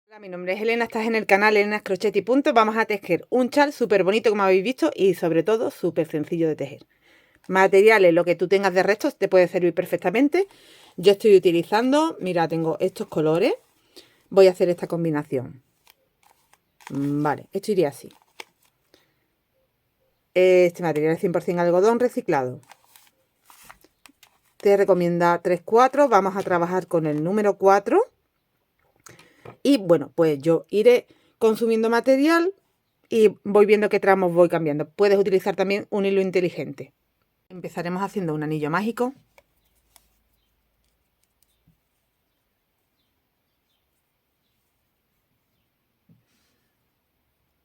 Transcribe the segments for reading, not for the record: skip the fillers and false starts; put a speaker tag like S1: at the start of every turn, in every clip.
S1: Hola, mi nombre es Elena, estás en el canal Elena Crochet y Punto. Vamos a tejer un chal súper bonito como habéis visto y sobre todo súper sencillo de tejer. Materiales, lo que tú tengas de restos te puede servir perfectamente. Yo estoy utilizando, mira, tengo estos colores. Voy a hacer esta combinación. Vale, esto iría así. Este material es 100% algodón reciclado. Te recomienda 3-4. Vamos a trabajar con el número 4. Y bueno, pues yo iré consumiendo material y voy viendo qué tramos voy cambiando. Puedes utilizar también un hilo inteligente. Empezaremos haciendo un anillo mágico.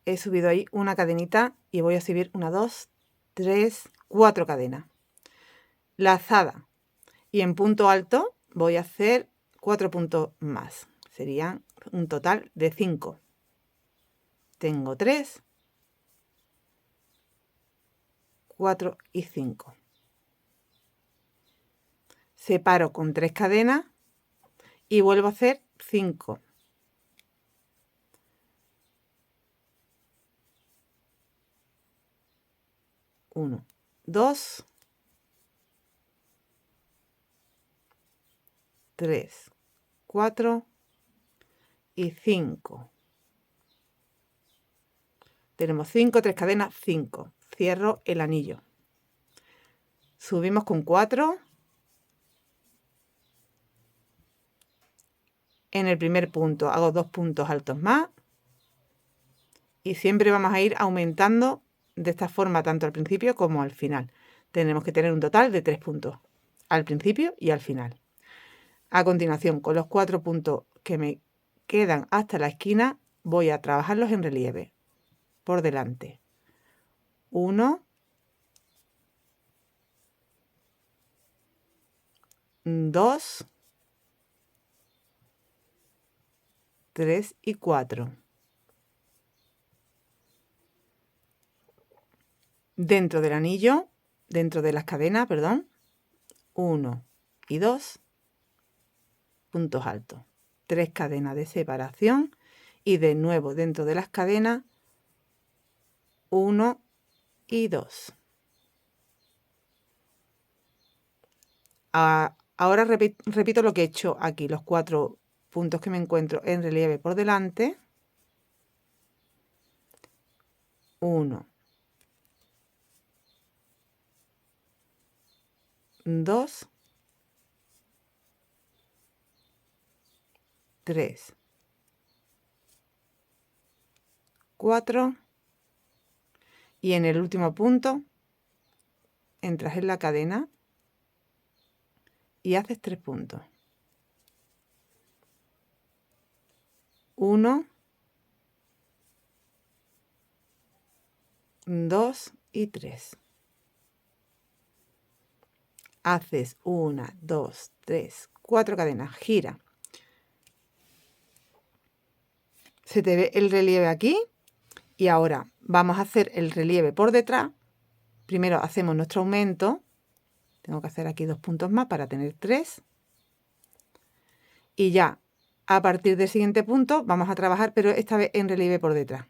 S1: He subido ahí una cadenita y voy a subir 1, 2, 3, 4 cadenas. Lazada. Y en punto alto voy a hacer 4 puntos más. Serían un total de 5. Tengo 3, 4 y 5. Separo con 3 cadenas y vuelvo a hacer 5. 1, 2, 3, 4 y 5. Tenemos 5, 3 cadenas, 5. Cierro el anillo. Subimos con 4. En el primer punto hago 2 puntos altos más. Y siempre vamos a ir aumentando de esta forma tanto al principio como al final. Tenemos que tener un total de 3 puntos al principio y al final. A continuación, con los 4 puntos que me quedan hasta la esquina, voy a trabajarlos en relieve por delante. 1, 2, 3 y 4. Dentro del anillo, dentro de las cadenas, perdón, 1 y 2 puntos altos. 3 cadenas de separación y de nuevo dentro de las cadenas 1 y 2. Ahora repito lo que he hecho aquí, los 4 puntos que me encuentro en relieve por delante. 1, 2, 3, 4 y en el último punto entras en la cadena y haces 3 puntos. 1, 2 y 3. Haces 1, 2, 3, 4 cadenas, gira. Se te ve el relieve aquí y ahora vamos a hacer el relieve por detrás. Primero hacemos nuestro aumento. Tengo que hacer aquí 2 puntos más para tener 3. Y ya a partir del siguiente punto vamos a trabajar, pero esta vez en relieve por detrás.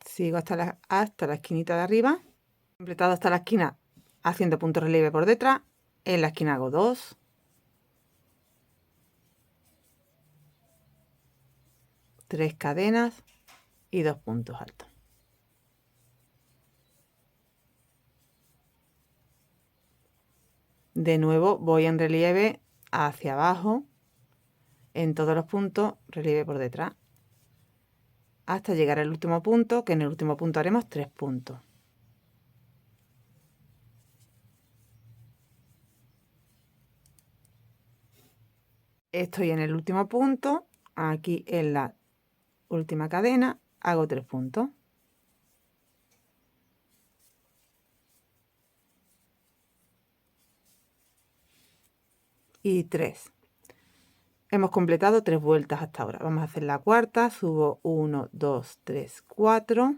S1: Sigo hasta la esquinita de arriba. Completado hasta la esquina haciendo punto relieve por detrás. En la esquina hago 2. 3 cadenas y 2 puntos altos. De nuevo voy en relieve hacia abajo, en todos los puntos, relieve por detrás, hasta llegar al último punto, que en el último punto haremos 3 puntos. Estoy en el último punto, aquí en la última cadena, hago 3 puntos. Y 3. Hemos completado 3 vueltas hasta ahora. Vamos a hacer la cuarta, subo 1, 2, 3, 4.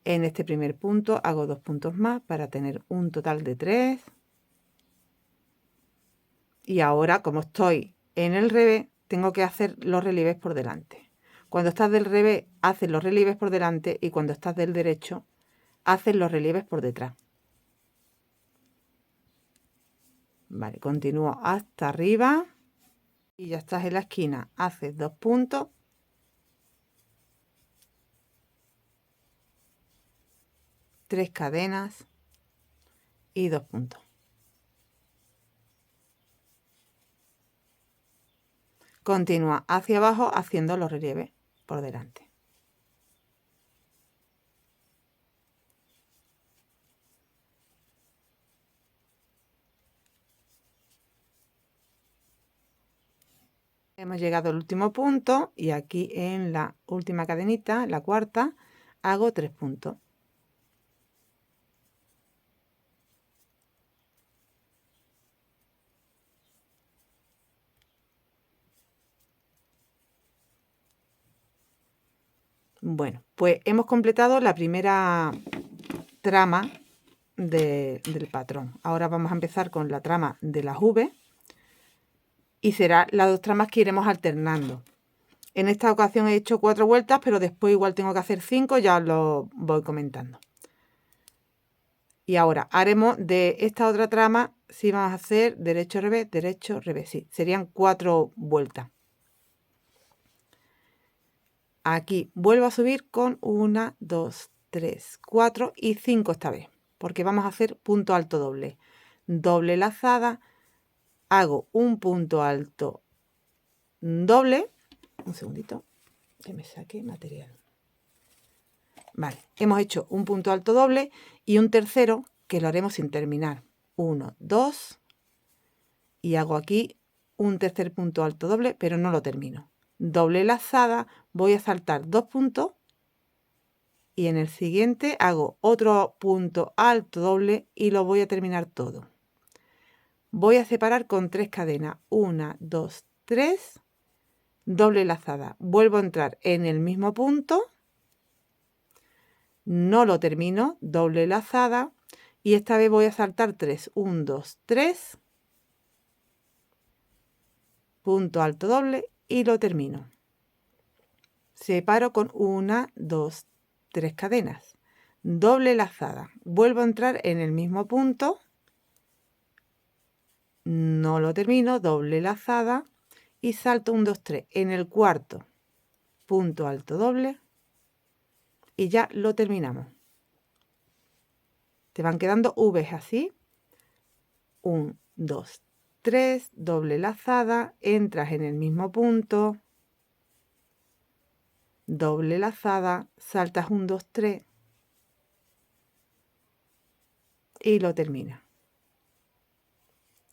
S1: En este primer punto hago 2 puntos más para tener un total de 3. Y ahora, como estoy en el revés, tengo que hacer los relieves por delante. Cuando estás del revés, haces los relieves por delante, y cuando estás del derecho, haces los relieves por detrás. Vale, continúo hasta arriba y ya estás en la esquina. Haces 2 puntos, 3 cadenas y 2 puntos. Continúa hacia abajo haciendo los relieves por delante. Hemos llegado al último punto y aquí en la última cadenita, la cuarta, hago 3 puntos. Bueno, pues hemos completado la primera trama del patrón. Ahora vamos a empezar con la trama de las V y será las 2 tramas que iremos alternando. En esta ocasión he hecho 4 vueltas, pero después igual tengo que hacer 5, ya os lo voy comentando. Y ahora haremos de esta otra trama, si vamos a hacer derecho, revés, sí, serían 4 vueltas. Aquí vuelvo a subir con 1, 2, 3, 4 y 5 esta vez, porque vamos a hacer punto alto doble. Doble lazada, hago un punto alto doble. Un segundito, que me saque material. Vale, hemos hecho un punto alto doble y un tercero que lo haremos sin terminar. 1, 2 y hago aquí un tercer punto alto doble, pero no lo termino. Doble lazada, voy a saltar 2 puntos y en el siguiente hago otro punto alto doble y lo voy a terminar todo. Voy a separar con 3 cadenas. 1, 2, 3, doble lazada. Vuelvo a entrar en el mismo punto. No lo termino, doble lazada, y esta vez voy a saltar 3, 1, 2, 3, punto alto doble y lo termino. Separo con 1, 2, 3 cadenas, doble lazada, vuelvo a entrar en el mismo punto, no lo termino, doble lazada y salto 1, 2, 3 en el cuarto, punto alto doble y ya lo terminamos. Te van quedando V's así. 1, 2, 3, doble lazada, entras en el mismo punto, doble lazada, saltas 1, 2, 3 y lo terminas.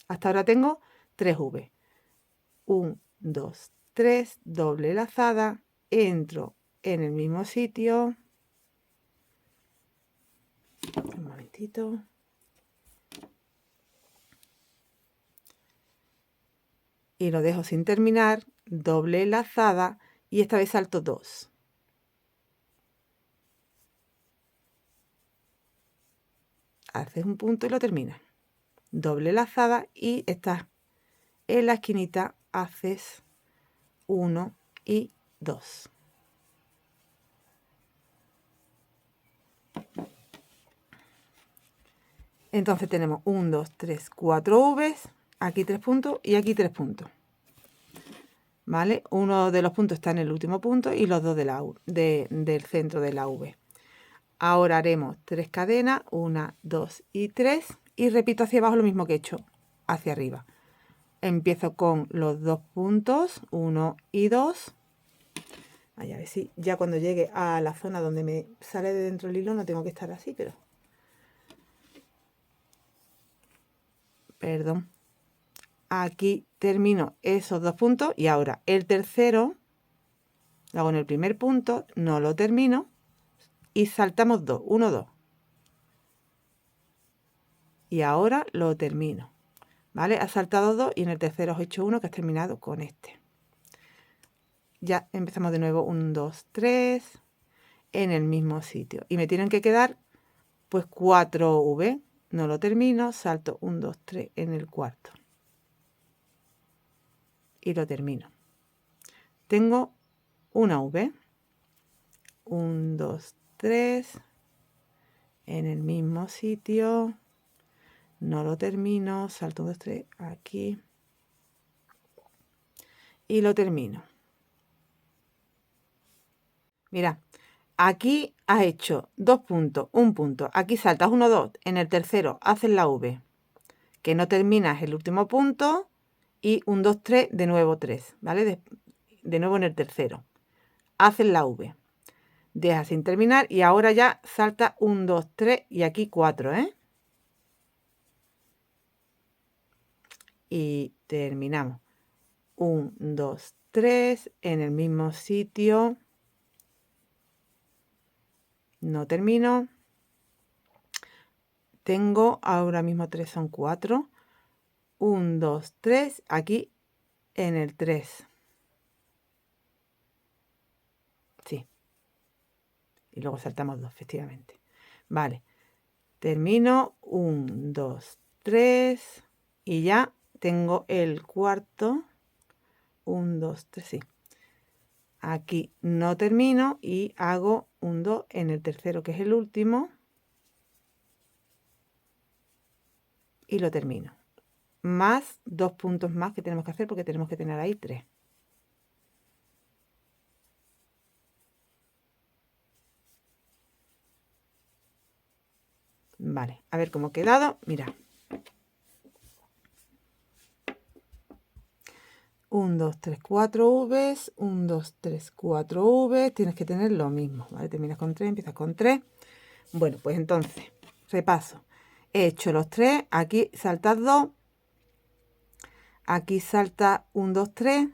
S1: Hasta ahora tengo 3 V. 1, 2, 3, doble lazada, entro en el mismo sitio. Un momentito. Y lo dejo sin terminar, doble lazada y esta vez salto 2. Haces un punto y lo terminas. Doble lazada y estás en la esquinita, haces 1 y 2. Entonces tenemos 1, 2, 3, 4 V's, aquí 3 puntos y aquí 3 puntos. ¿Vale? Uno de los puntos está en el último punto y los dos del centro de la V. Ahora haremos 3 cadenas, 1, 2 y 3 y repito hacia abajo lo mismo que he hecho hacia arriba. Empiezo con los 2 puntos, 1 y 2. A ver si ya cuando llegue a la zona donde me sale de dentro el hilo no tengo que estar así, pero... Perdón. Aquí termino esos 2 puntos y ahora el tercero Lo hago en el primer punto, no lo termino y saltamos 2, 1, 2. Y ahora lo termino. ¿Vale? Has saltado 2 y en el tercero has hecho 1 que has terminado con este. Ya empezamos de nuevo 1, 2, 3 en el mismo sitio. Y me tienen que quedar pues 4 V. No lo termino, salto 1, 2, 3 en el cuarto. Y lo termino. Tengo una V. 1, 2, 3 en el mismo sitio. No lo termino, salto 1, 2, 3 aquí. Y lo termino. Mira, aquí has hecho 2 puntos, 1 punto. Aquí saltas 1, 2. En el tercero haces la V. Que no terminas el último punto. Y 1, 2, 3, de nuevo 3. ¿Vale? De nuevo en el tercero. Haces la V. Dejas sin terminar y ahora ya salta 1, 2, 3 y aquí 4, ¿eh? Y terminamos. 1, 2, 3 en el mismo sitio. No termino. Tengo ahora mismo 3 son 4. 1, 2, 3 aquí en el 3. Sí. Y luego saltamos 2, efectivamente. Vale. Termino. 1, 2, 3. Y ya tengo el cuarto. 1, 2, 3, sí. Aquí no termino y hago un 2 en el tercero, que es el último. Y lo termino. Más 2 puntos más que tenemos que hacer porque tenemos que tener ahí 3. Vale, a ver cómo ha quedado. Mira. 1, 2, 3, 4 Vs. 1, 2, 3, 4 Vs. Tienes que tener lo mismo. ¿Vale? Terminas con 3, empiezas con 3. Bueno, pues entonces, repaso. He hecho los 3. Aquí saltas 2. Aquí salta 1, 2, 3.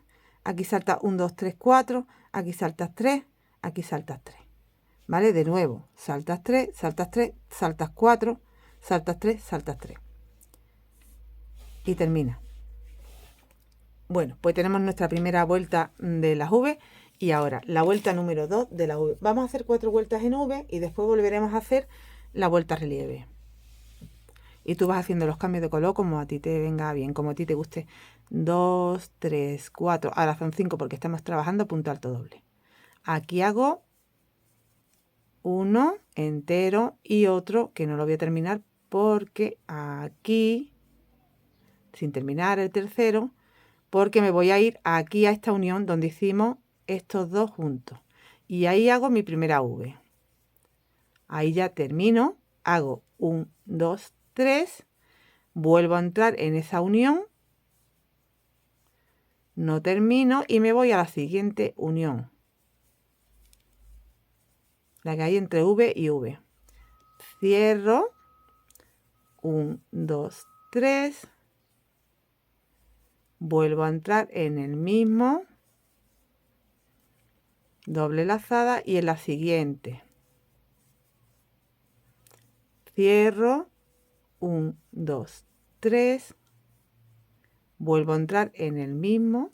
S1: Aquí salta 1, 2, 3, 4. Aquí saltas 3. Aquí saltas 3. ¿Vale? De nuevo, saltas 3, saltas 3, saltas 4, saltas 3, saltas 3. Y termina. Bueno, pues tenemos nuestra primera vuelta de las V y ahora la vuelta número 2 de la V. Vamos a hacer 4 vueltas en V y después volveremos a hacer la vuelta relieve. Y tú vas haciendo los cambios de color como a ti te venga bien, como a ti te guste. 2, 3, 4, ahora son 5 porque estamos trabajando punto alto doble. Aquí hago uno entero y otro que no lo voy a terminar porque aquí, sin terminar el tercero, porque me voy a ir aquí a esta unión donde hicimos estos dos juntos. Y ahí hago mi primera V. Ahí ya termino, hago 1, 2, 3, vuelvo a entrar en esa unión, no termino y me voy a la siguiente unión. La que hay entre V y V. Cierro, 1, 2, 3, vuelvo a entrar en el mismo, doble lazada y en la siguiente. Cierro, 1, 2, 3, vuelvo a entrar en el mismo,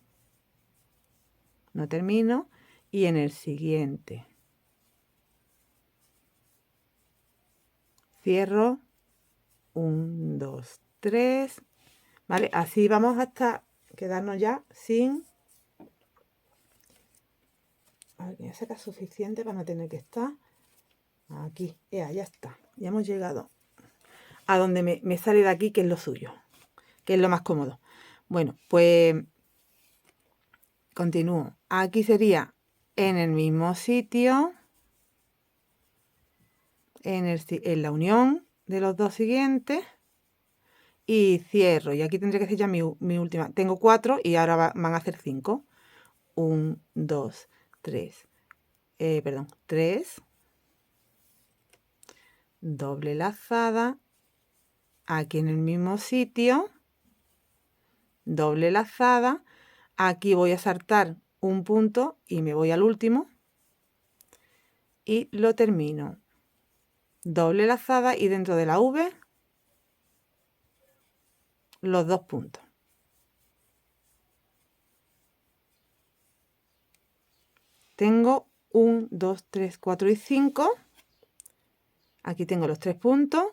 S1: no termino, y en el siguiente. Cierro, 1, 2, 3, ¿vale? Así vamos hasta quedarnos ya sin... A ver, que ya saca suficiente para no tener que estar aquí. Ya está. Ya hemos llegado a donde me sale de aquí, que es lo suyo, que es lo más cómodo. Bueno, pues continúo. Aquí sería en el mismo sitio, en la unión de los dos siguientes, y cierro. Y aquí tendré que hacer ya mi última. Tengo 4 y ahora van a hacer 5. 1, 2, 3. 3. Doble lazada. Aquí en el mismo sitio. Doble lazada. Aquí voy a saltar un punto y me voy al último y lo termino. Doble lazada y dentro de la V los 2 puntos. Tengo 1, 2, 3, 4 y 5. Aquí tengo los 3 puntos.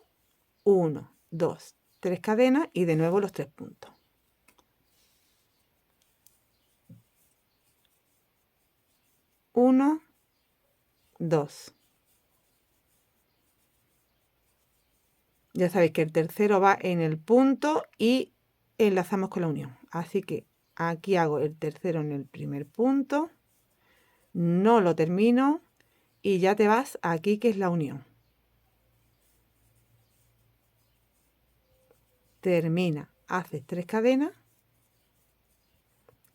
S1: 1, 2, 3 cadenas y de nuevo los 3 puntos. 1, 2. Ya sabéis que el tercero va en el punto y enlazamos con la unión. Así que aquí hago el tercero en el primer punto, no lo termino y ya te vas aquí, que es la unión. Termina, haces 3 cadenas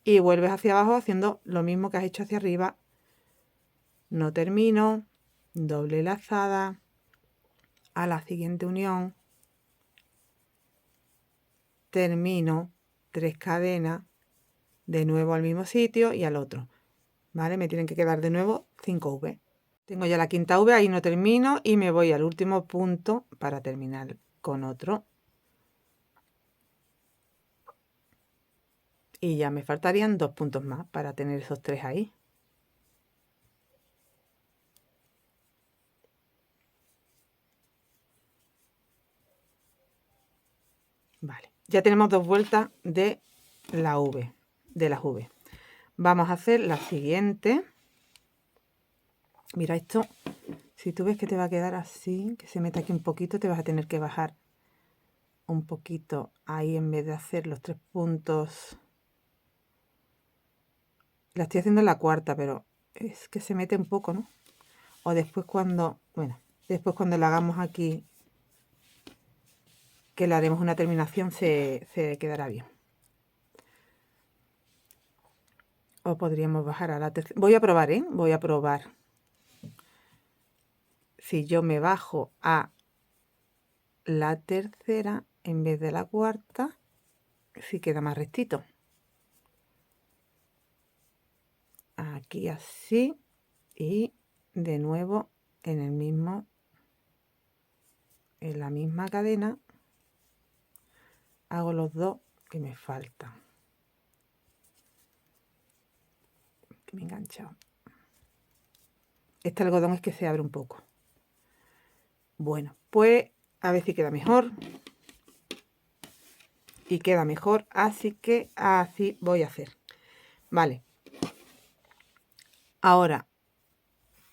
S1: y vuelves hacia abajo haciendo lo mismo que has hecho hacia arriba. No termino, doble lazada, a la siguiente unión, termino 3 cadenas, de nuevo al mismo sitio y al otro. ¿Vale? Me tienen que quedar de nuevo 5 V. Tengo ya la quinta V, ahí no termino y me voy al último punto para terminar con otro. Y ya me faltarían 2 puntos más para tener esos 3 ahí. Vale, ya tenemos 2 vueltas de la V, de las V. Vamos a hacer la siguiente. Mira esto, si tú ves que te va a quedar así, que se mete aquí un poquito, te vas a tener que bajar un poquito ahí en vez de hacer los 3 puntos. La estoy haciendo en la cuarta, pero es que se mete un poco, ¿no? O después cuando, bueno, después cuando la hagamos aquí, que le haremos una terminación, se quedará bien. O podríamos bajar a la tercera. Voy a probar, ¿eh? Voy a probar. Si yo me bajo a la tercera en vez de la cuarta, sí queda más rectito. Aquí así y de nuevo en el mismo, en la misma cadena, hago los 2 que me faltan. Que me he enganchado. Este algodón es que se abre un poco. Bueno, pues a ver si queda mejor. Y queda mejor, así que así voy a hacer. Vale. Ahora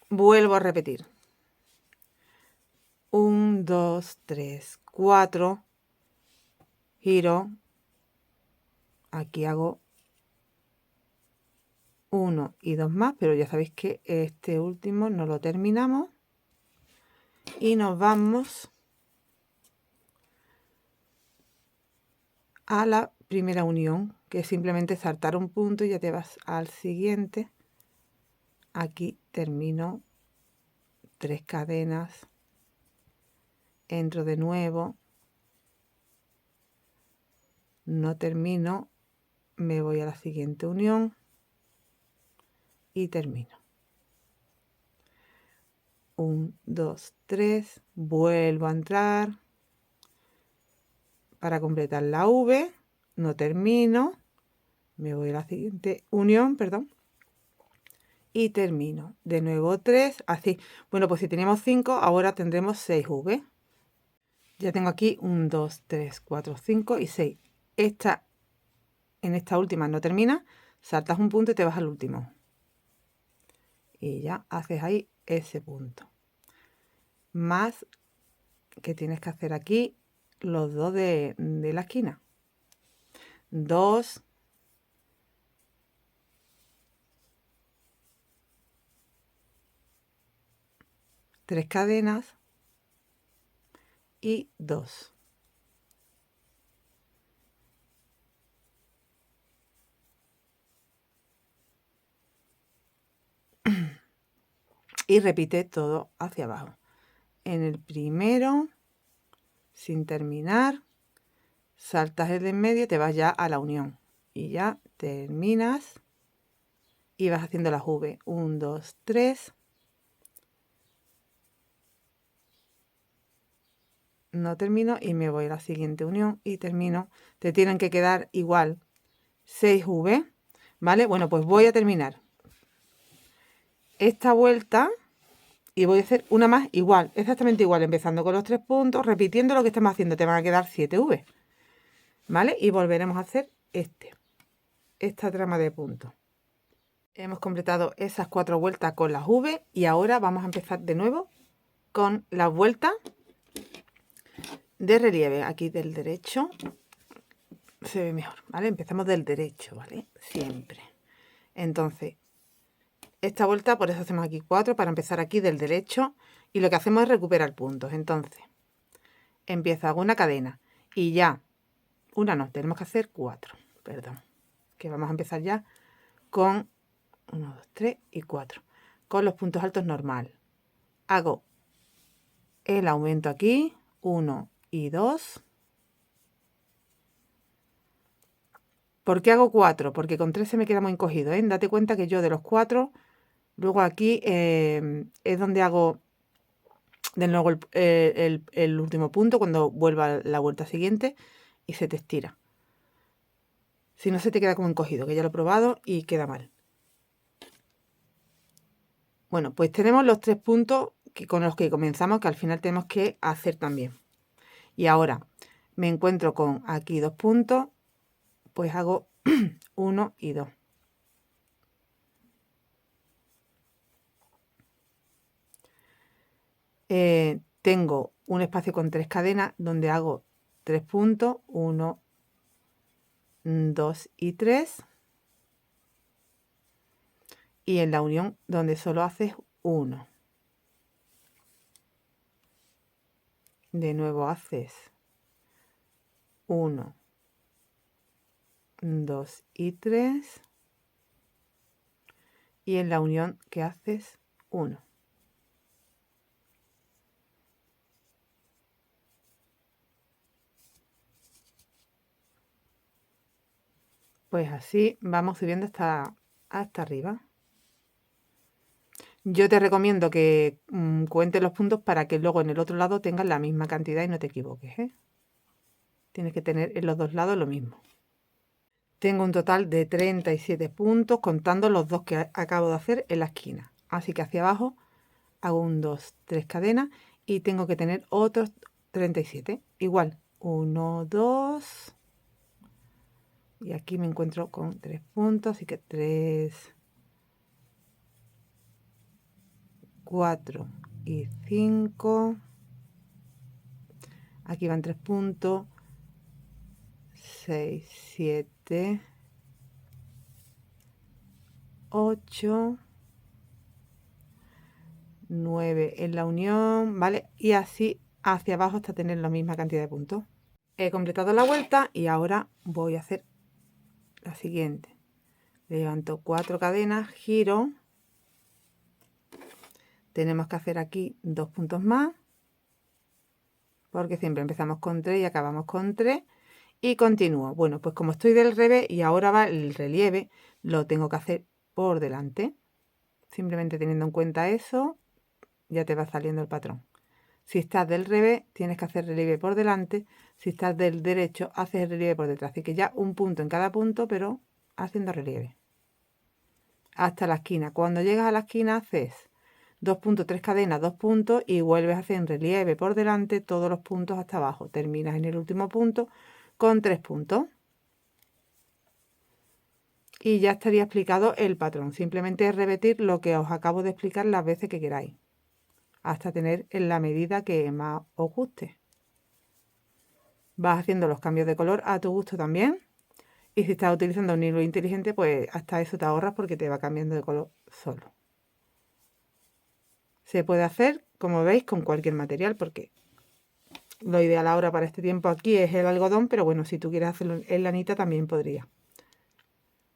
S1: vuelvo a repetir. 1, 2, 3, 4. Giro. Aquí hago 1 y 2 más, pero ya sabéis que este último no lo terminamos. Y nos vamos a la primera unión, que es simplemente saltar un punto y ya te vas al siguiente. Aquí termino 3 cadenas, entro de nuevo, no termino, me voy a la siguiente unión y termino. 1, 2, 3, vuelvo a entrar para completar la V, no termino, me voy a la siguiente unión, perdón, y termino. De nuevo 3, así. Bueno, pues si teníamos 5, ahora tendremos 6 V. Ya tengo aquí 1, 2, 3, 4, 5 y 6. En esta última no termina, saltas un punto y te vas al último. Y ya haces ahí ese punto. Más que tienes que hacer aquí los 2 de la esquina. 2, 3 cadenas y 2. Y repite todo hacia abajo. En el primero, sin terminar, saltas el de en medio y te vas ya a la unión. Y ya terminas y vas haciendo las V. 1, 2, 3. No termino y me voy a la siguiente unión y termino. Te tienen que quedar igual 6 V, ¿vale? Bueno, pues voy a terminar esta vuelta y voy a hacer una más igual, exactamente igual, empezando con los 3 puntos, repitiendo lo que estamos haciendo. Te van a quedar 7 V, ¿vale? Y volveremos a hacer esta trama de puntos. Hemos completado esas 4 vueltas con las V y ahora vamos a empezar de nuevo con las vueltas de relieve. Aquí del derecho se ve mejor, ¿vale? Empezamos del derecho, ¿vale? Siempre. Entonces, esta vuelta, por eso hacemos aquí 4, para empezar aquí del derecho, y lo que hacemos es recuperar puntos. Entonces, empiezo, hago una cadena y ya, una no, tenemos que hacer 4, perdón, que vamos a empezar ya con 1, 2, 3 y 4, con los puntos altos normal. Hago el aumento aquí, 1 y 2. ¿Por qué hago 4? Porque con 3 se me queda muy encogido, ¿eh? Date cuenta que yo de los 4, luego aquí es donde hago de nuevo el último punto, cuando vuelva la vuelta siguiente, y se te estira. Si no, se te queda como encogido, que ya lo he probado y queda mal. Bueno, pues tenemos los 3 puntos con los que comenzamos, que al final tenemos que hacer también. Y ahora me encuentro con aquí 2 puntos, pues hago 1 y 2. Tengo un espacio con 3 cadenas donde hago 3 puntos, 1, 2 y 3. Y en la unión donde solo haces 1. De nuevo haces 1, 2 y 3. Y en la unión que haces 1. Pues así vamos subiendo hasta arriba. Yo te recomiendo que cuentes los puntos para que luego en el otro lado tengas la misma cantidad y no te equivoques, ¿eh? Tienes que tener en los dos lados lo mismo. Tengo un total de 37 puntos contando los 2 que acabo de hacer en la esquina. Así que hacia abajo hago 1, 2, 3 cadenas y tengo que tener otros 37. Igual, 1, 2. Y aquí me encuentro con 3 puntos, así que 3, 4 y 5. Aquí van 3 puntos. 6, 7, 8, 9 en la unión, ¿vale? Y así hacia abajo hasta tener la misma cantidad de puntos. He completado la vuelta y ahora voy a hacer la siguiente. Levanto 4 cadenas, giro. Tenemos que hacer aquí 2 puntos más, porque siempre empezamos con 3 y acabamos con 3. Y continúo. Bueno, pues como estoy del revés y ahora va el relieve, lo tengo que hacer por delante. Simplemente teniendo en cuenta eso, ya te va saliendo el patrón. Si estás del revés, tienes que hacer relieve por delante. Si estás del derecho, haces el relieve por detrás. Así que ya un punto en cada punto, pero haciendo relieve. Hasta la esquina. Cuando llegas a la esquina, haces 2 puntos, 3 cadenas, 2 puntos y vuelves a hacer en relieve por delante todos los puntos hasta abajo. Terminas en el último punto con 3 puntos. Y ya estaría explicado el patrón. Simplemente es repetir lo que os acabo de explicar las veces que queráis, hasta tener en la medida que más os guste. Vas haciendo los cambios de color a tu gusto también. Y si estás utilizando un hilo inteligente, pues hasta eso te ahorras porque te va cambiando de color solo. Se puede hacer, como veis, con cualquier material, porque lo ideal ahora para este tiempo aquí es el algodón, pero bueno, si tú quieres hacerlo en lanita también podría.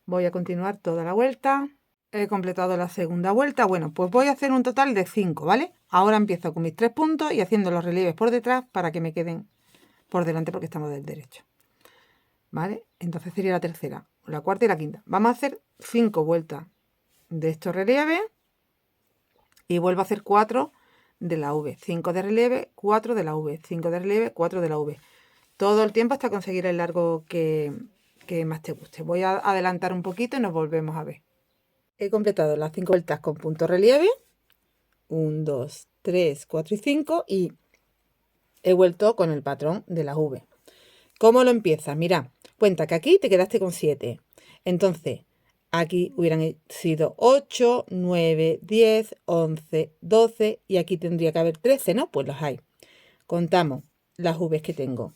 S1: Voy a continuar toda la vuelta. He completado la segunda vuelta. Bueno, pues voy a hacer un total de 5, ¿vale? Ahora empiezo con mis 3 puntos y haciendo los relieves por detrás para que me queden por delante porque estamos del derecho. ¿Vale? Entonces sería la tercera, la cuarta y la quinta. Vamos a hacer 5 vueltas de estos relieves y vuelvo a hacer 4 de la V, 5 de relieve, 4 de la V, 5 de relieve, 4 de la V. Todo el tiempo hasta conseguir el largo que más te guste. Voy a adelantar un poquito y nos volvemos a ver. He completado las 5 vueltas con punto relieve, 1, 2, 3, 4 y 5, y he vuelto con el patrón de la V. ¿Cómo lo empiezas? Mira, cuenta que aquí te quedaste con 7. Entonces, aquí hubieran sido 8, 9, 10, 11, 12 y aquí tendría que haber 13, ¿no? Pues los hay. Contamos las V's que tengo.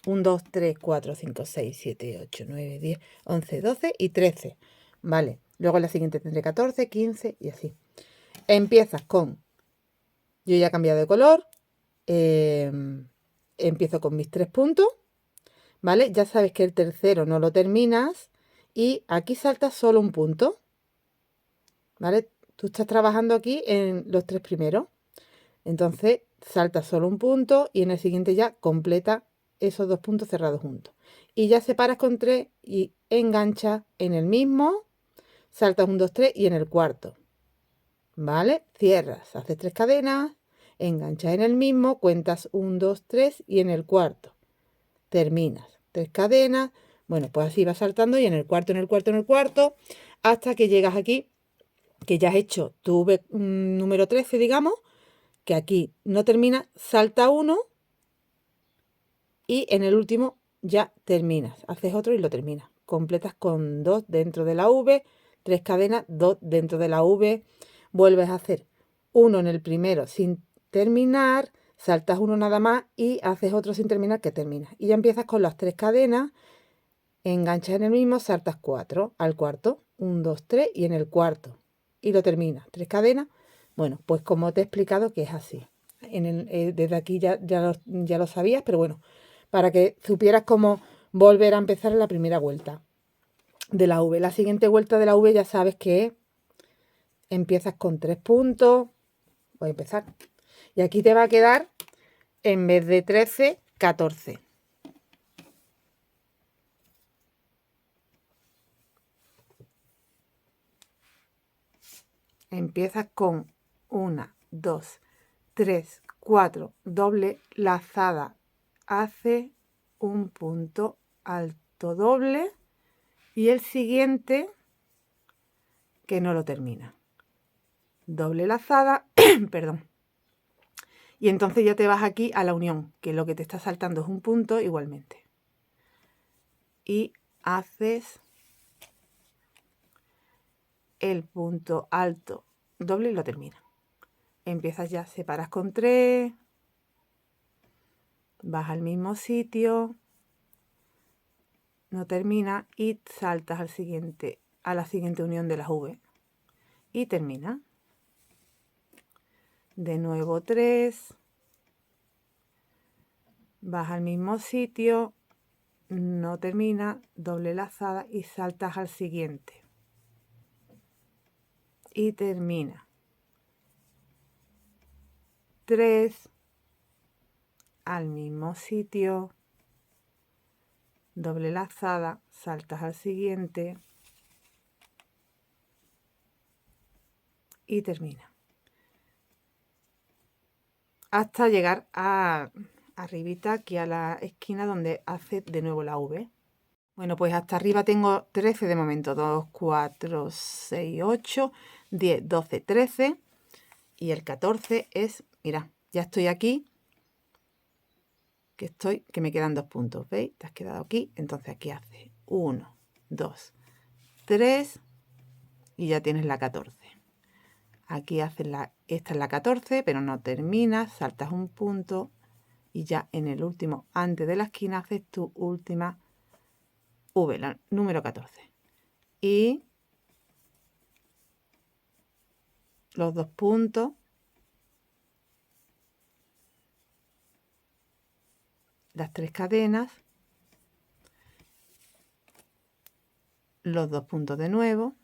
S1: 1, 2, 3, 4, 5, 6, 7, 8, 9, 10, 11, 12 y 13. Vale, luego en la siguiente tendré 14, 15 y así. Empiezas con... Yo ya he cambiado de color. Empiezo con mis 3 puntos. ¿Vale? Ya sabes que el tercero no lo terminas y aquí saltas solo un punto. ¿Vale? Tú estás trabajando aquí en los 3 primeros. Entonces saltas solo un punto y en el siguiente ya completa esos 2 puntos cerrados juntos. Y ya separas con 3 y enganchas en el mismo, saltas 1, 2, 3 y en el cuarto. ¿Vale? Cierras, haces 3 cadenas, enganchas en el mismo, cuentas 1, 2, 3 y en el cuarto. Terminas. 3 cadenas. Bueno, pues así vas saltando y en el cuarto, en el cuarto, en el cuarto, hasta que llegas aquí, que ya has hecho tu V número 13, digamos, que aquí no termina, salta uno y en el último ya terminas. Haces otro y lo terminas. Completas con 2 dentro de la V, 3 cadenas, 2 dentro de la V. Vuelves a hacer uno en el primero sin terminar, saltas uno nada más y haces otro sin terminar que terminas. Y ya empiezas con las 3 cadenas, enganchas en el mismo, saltas 4 al cuarto, 1, 2, 3 y en el cuarto. Y lo terminas. 3 cadenas. Bueno, pues como te he explicado que es así. Desde aquí ya lo sabías, pero bueno, para que supieras cómo volver a empezar en la primera vuelta de la V. La siguiente vuelta de la V ya sabes que empiezas con 3 puntos. Voy a empezar. Y aquí te va a quedar, en vez de 13, 14. Empiezas con 1, 2, 3, 4, doble lazada. Hace un punto alto doble y el siguiente que no lo termina. Doble lazada, perdón. Y entonces ya te vas aquí a la unión, que lo que te está saltando es un punto igualmente. Y haces el punto alto doble y lo terminas. Empiezas ya, separas con 3, vas al mismo sitio, no termina y saltas al siguiente, a la siguiente unión de las V y termina. De nuevo 3, vas al mismo sitio, no termina, doble lazada y saltas al siguiente y termina. 3, al mismo sitio, doble lazada, saltas al siguiente y termina. Hasta llegar a arribita, aquí a la esquina donde hace de nuevo la V. Bueno, pues hasta arriba tengo 13 de momento. 2, 4, 6, 8, 10, 12, 13. Y el 14 es, mira, ya estoy aquí. Que me quedan 2 puntos. ¿Veis? Te has quedado aquí. Entonces aquí hace 1, 2, 3. Y ya tienes la 14. Aquí haces esta es la 14, pero no terminas. Saltas un punto. Y ya en el último, antes de la esquina, haces tu última V, la número 14. Y los 2 puntos, las 3 cadenas, los 2 puntos de nuevo,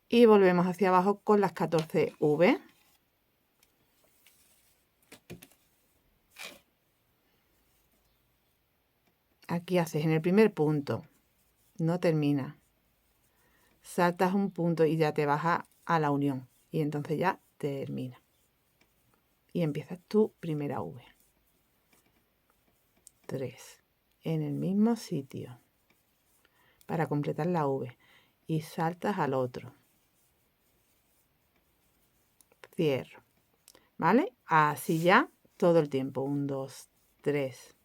S1: y volvemos hacia abajo con las 14 V. Aquí haces en el primer punto, no termina, saltas un punto y ya te vas a la unión y entonces ya termina y empiezas tu primera V. 3 en el mismo sitio para completar la V y saltas al otro, cierro, ¿vale? Así ya todo el tiempo. 1, 2, 3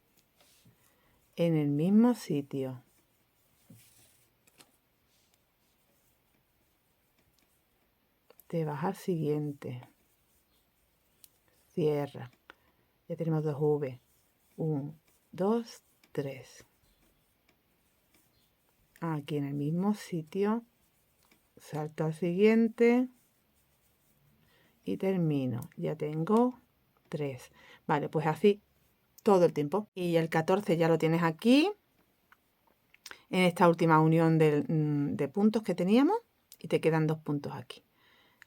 S1: en el mismo sitio, te vas al siguiente, cierra, ya tenemos 2 V. 1, 2, 3 aquí en el mismo sitio, salto al siguiente y termino. Ya tengo 3. Vale, pues así todo el tiempo. Y el 14 ya lo tienes aquí, en esta última unión de puntos que teníamos, y te quedan 2 puntos aquí.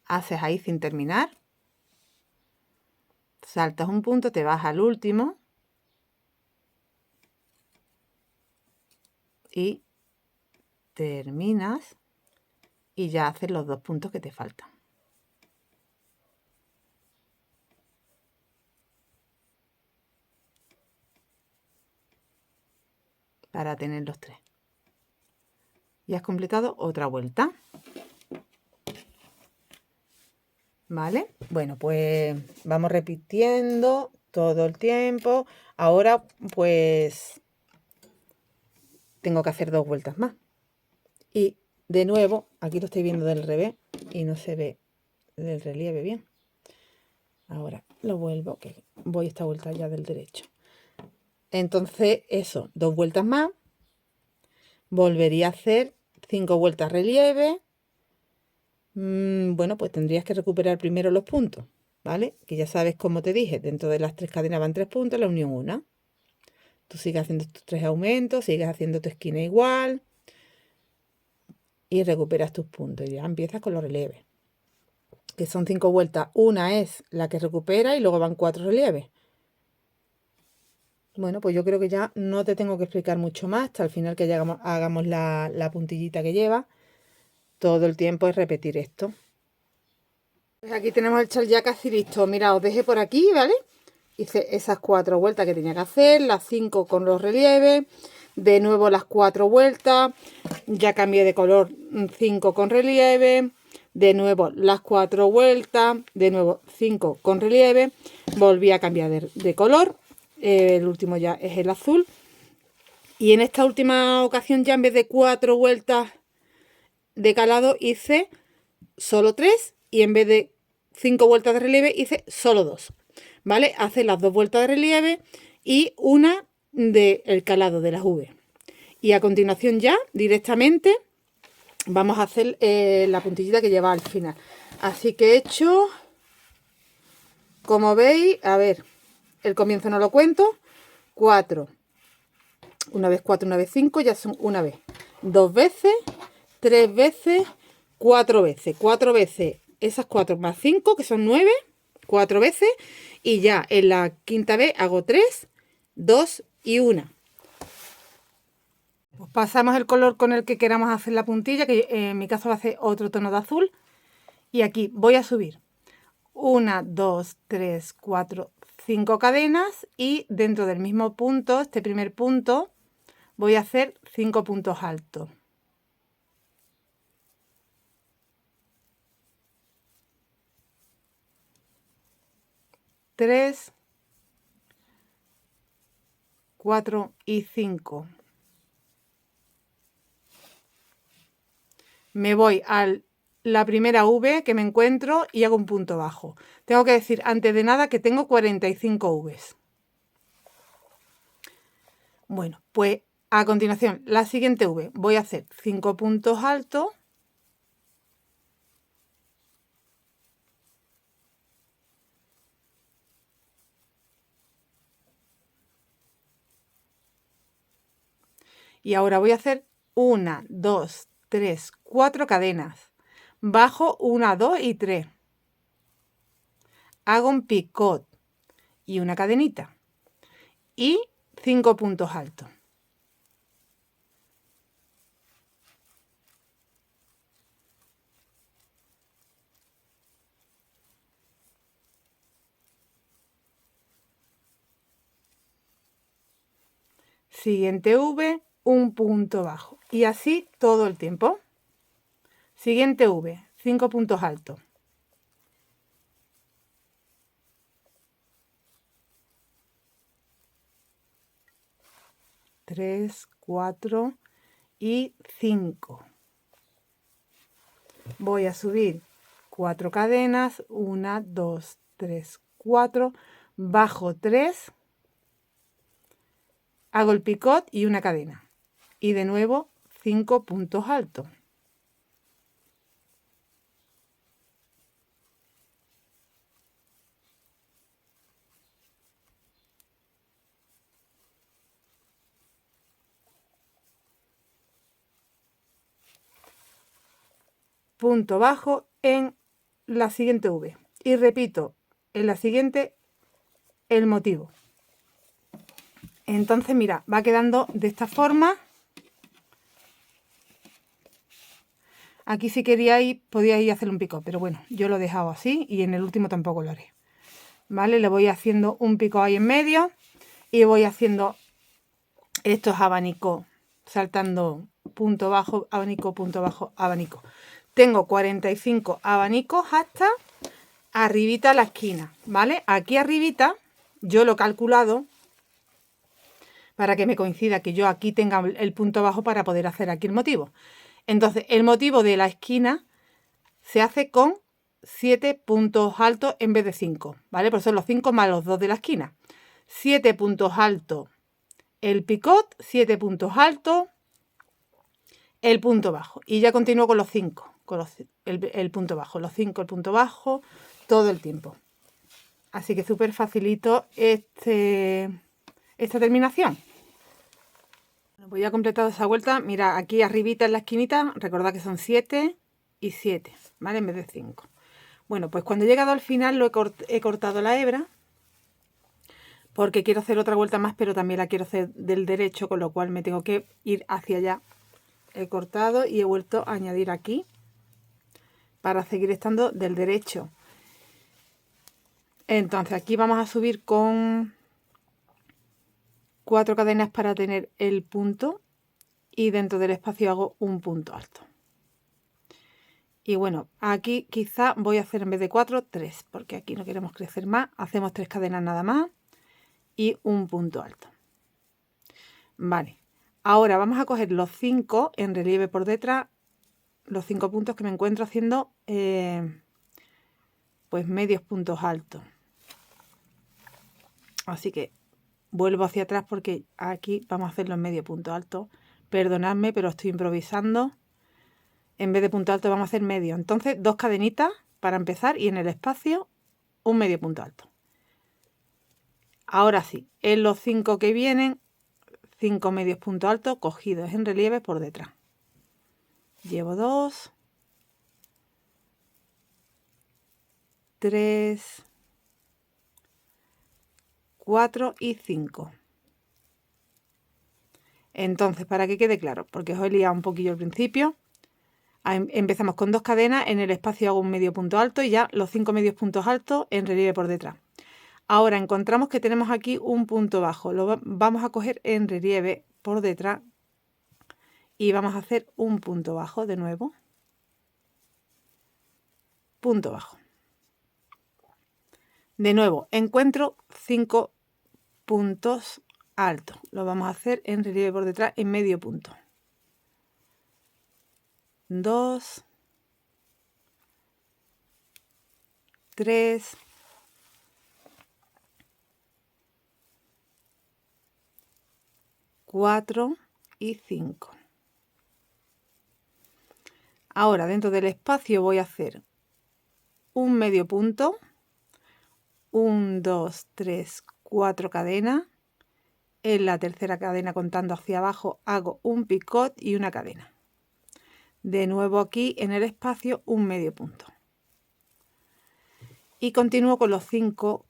S1: Haces ahí sin terminar, saltas un punto, te vas al último y terminas y ya haces los 2 puntos que te faltan. Para tener los 3. Y has completado otra vuelta. ¿Vale? Bueno, pues vamos repitiendo todo el tiempo. Ahora, pues, tengo que hacer 2 vueltas más. Y de nuevo, aquí lo estoy viendo del revés y no se ve el relieve bien. Ahora lo vuelvo, que voy esta vuelta ya del derecho. Entonces, eso, 2 vueltas más. Volvería a hacer 5 vueltas relieve. Bueno, pues tendrías que recuperar primero los puntos, ¿vale? Que ya sabes, como te dije, dentro de las 3 cadenas van 3 puntos, la unión 1. Tú sigues haciendo tus 3 aumentos, sigues haciendo tu esquina igual y recuperas tus puntos. Y ya empiezas con los relieves, que son 5 vueltas. Una es la que recupera y luego van 4 relieves. Bueno, pues yo creo que ya no te tengo que explicar mucho más hasta el final que ya hagamos la puntillita que lleva. Todo el tiempo es repetir esto. Pues aquí tenemos el chal ya casi listo. Mira, os dejé por aquí, ¿vale? Hice esas 4 vueltas que tenía que hacer, las 5 con los relieves, de nuevo las 4 vueltas, ya cambié de color, 5 con relieve, de nuevo las 4 vueltas, de nuevo 5 con relieve, volví a cambiar de color, el último ya es el azul, y en esta última ocasión ya en vez de 4 vueltas de calado hice solo 3 y en vez de 5 vueltas de relieve hice solo 2. ¿Vale? Hace las 2 vueltas de relieve y una del calado de las V. Y a continuación ya directamente vamos a hacer la puntillita que lleva al final. Así que he hecho, como veis, a ver, el comienzo no lo cuento, 4. Una vez 4, una vez 5, ya son una vez. 2 veces, 3 veces, 4 veces. 4 veces, esas 4 más 5, que son 9, 4 veces. Y ya en la quinta vez hago 3, 2 y 1. Pues pasamos el color con el que queramos hacer la puntilla, que en mi caso va a ser otro tono de azul. Y aquí voy a subir 1, 2, 3, 4, 5 cadenas y dentro del mismo punto, este primer punto, voy a hacer 5 puntos altos. 3, 4 y 5. Me voy a la primera V que me encuentro y hago un punto bajo. Tengo que decir antes de nada que tengo 45 Vs. Bueno, pues a continuación, la siguiente V, voy a hacer 5 puntos altos. Y ahora voy a hacer 1, 2, 3, 4 cadenas. Bajo 1, 2 y 3. Hago un picot y una cadenita. Y 5 puntos altos. siguiente V, un punto bajo. Y así todo el tiempo. Siguiente V, 5 puntos altos. 3, 4 y 5. Voy a subir 4 cadenas, 1, 2, 3, 4, bajo 3, hago el picot y una cadena. Y de nuevo 5 puntos altos. Punto bajo en la siguiente V. Y repito en la siguiente el motivo. Entonces, mira, va quedando de esta forma. Aquí si queríais, podíais hacer un picot, pero bueno, yo lo he dejado así y en el último tampoco lo haré. ¿Vale? Le voy haciendo un picot ahí en medio y voy haciendo estos abanicos, saltando punto bajo, abanico, punto bajo, abanico. Tengo 45 abanicos hasta arribita la esquina, ¿vale? Aquí arribita yo lo he calculado para que me coincida que yo aquí tenga el punto bajo para poder hacer aquí el motivo. Entonces, el motivo de la esquina se hace con 7 puntos altos en vez de 5, ¿vale? Por eso son los 5 más los 2 de la esquina. 7 puntos altos el picot, 7 puntos altos el punto bajo. Y ya continúo con los 5, con el punto bajo, los 5, el punto bajo, todo el tiempo. Así que súper facilito esta terminación. Voy a completar esa vuelta. Mira, aquí arribita en la esquinita, recordad que son 7 y 7, ¿vale? En vez de 5. Bueno, pues cuando he llegado al final he cortado la hebra, porque quiero hacer otra vuelta más, pero también la quiero hacer del derecho, con lo cual me tengo que ir hacia allá. He cortado y he vuelto a añadir aquí para seguir estando del derecho. Entonces aquí vamos a subir con 4 cadenas para tener el punto y dentro del espacio hago un punto alto. Y bueno, aquí quizá voy a hacer en vez de 4, 3, porque aquí no queremos crecer más. Hacemos 3 cadenas nada más y un punto alto. Vale, ahora vamos a coger los 5 en relieve por detrás, los 5 puntos que me encuentro haciendo pues medios puntos altos. Así que vuelvo hacia atrás porque aquí vamos a hacer los medio puntos altos. Perdonadme, pero estoy improvisando. En vez de punto alto vamos a hacer medio. Entonces 2 cadenitas para empezar y en el espacio un medio punto alto. Ahora sí, en los 5 que vienen, 5 medios puntos altos cogidos en relieve por detrás. Llevo 2, 3, 4 y 5. Entonces, para que quede claro, porque os he liado un poquillo al principio, empezamos con 2 cadenas, en el espacio hago un medio punto alto y ya los 5 medios puntos altos en relieve por detrás. Ahora encontramos que tenemos aquí un punto bajo, lo vamos a coger en relieve por detrás y vamos a hacer un punto bajo de nuevo. Punto bajo. De nuevo, encuentro 5 puntos altos. Lo vamos a hacer en relieve por detrás en medio punto. 2, 3, 4 y 5. Ahora dentro del espacio voy a hacer un medio punto, 1, 2, 3, 4 cadenas. En la tercera cadena contando hacia abajo hago un picot y una cadena. De nuevo aquí en el espacio un medio punto. Y continúo con los 5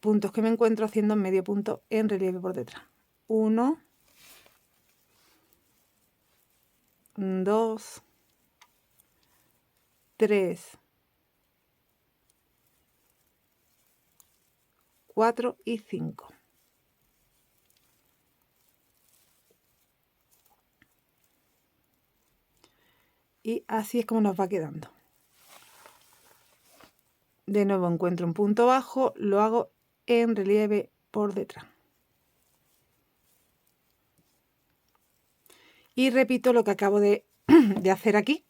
S1: puntos que me encuentro haciendo medio punto en relieve por detrás. 1, 2, 3, 4 y 5. Y así es como nos va quedando. De nuevo encuentro un punto bajo, lo hago en relieve por detrás. Y repito lo que acabo de hacer aquí.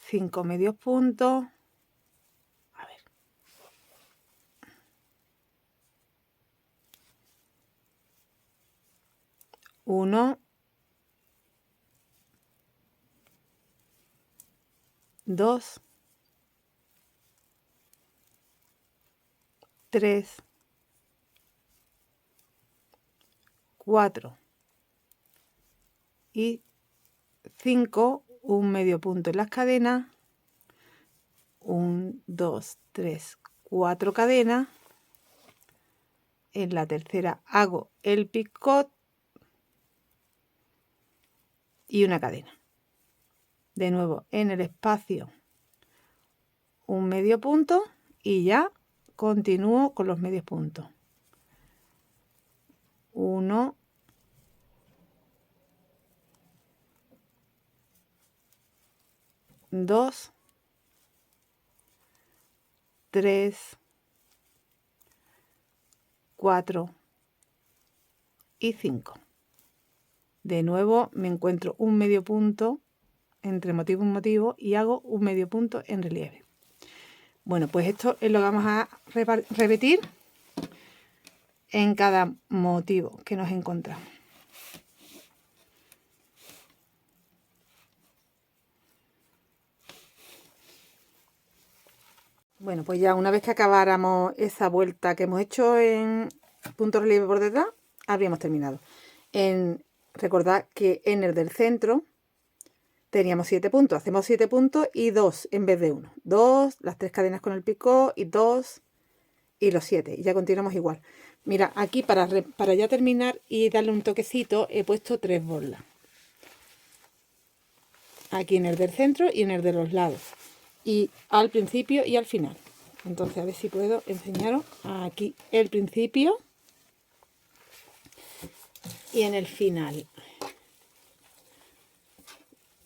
S1: Cinco medios puntos. A ver. Uno. Dos. Tres. 4 y 5, un medio punto en las cadenas, 1, 2, 3, 4 cadenas, en la tercera hago el picot y una cadena. De nuevo en el espacio un medio punto y ya continúo con los medios puntos. 1, 2, 3, 4 y 5. De nuevo me encuentro un medio punto entre motivo y motivo y hago un medio punto en relieve. Bueno, pues esto es lo que vamos a repetir en cada motivo que nos encontramos. Bueno, pues ya una vez que acabáramos esa vuelta que hemos hecho en punto relieve por detrás, habríamos terminado. Recordad que en el del centro teníamos 7 puntos. Hacemos 7 puntos y 2 en vez de 1. 2, las 3 cadenas con el picot y 2 y los 7. Y ya continuamos igual. Mira, aquí para ya terminar y darle un toquecito he puesto 3 borlas. Aquí en el del centro y en el de los lados. Y al principio y al final. Entonces a ver si puedo enseñaros aquí el principio y en el final.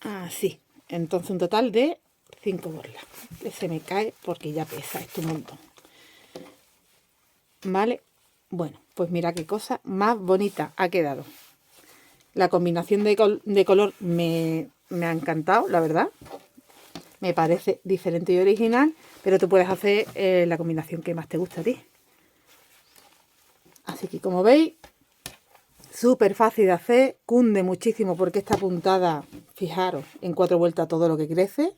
S1: Así. Entonces un total de 5 borlas. Se me cae porque ya pesa esto un montón. ¿Vale? Bueno, pues mira qué cosa más bonita ha quedado. La combinación de color me ha encantado, la verdad. Me parece diferente y original, pero tú puedes hacer la combinación que más te gusta a ti. Así que como veis, súper fácil de hacer, cunde muchísimo porque esta puntada, fijaros, en 4 vueltas todo lo que crece.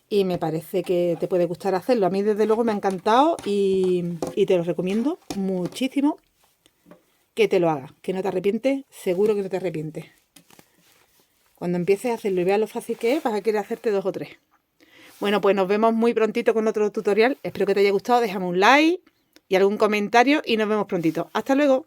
S1: Y me parece que te puede gustar hacerlo. A mí desde luego me ha encantado y te lo recomiendo muchísimo que te lo hagas. Que no te arrepientes, seguro que no te arrepientes. Cuando empieces a hacerlo y veas lo fácil que es, vas a querer hacerte 2 o 3. Bueno, pues nos vemos muy prontito con otro tutorial. Espero que te haya gustado. Déjame un like y algún comentario y nos vemos prontito. ¡Hasta luego!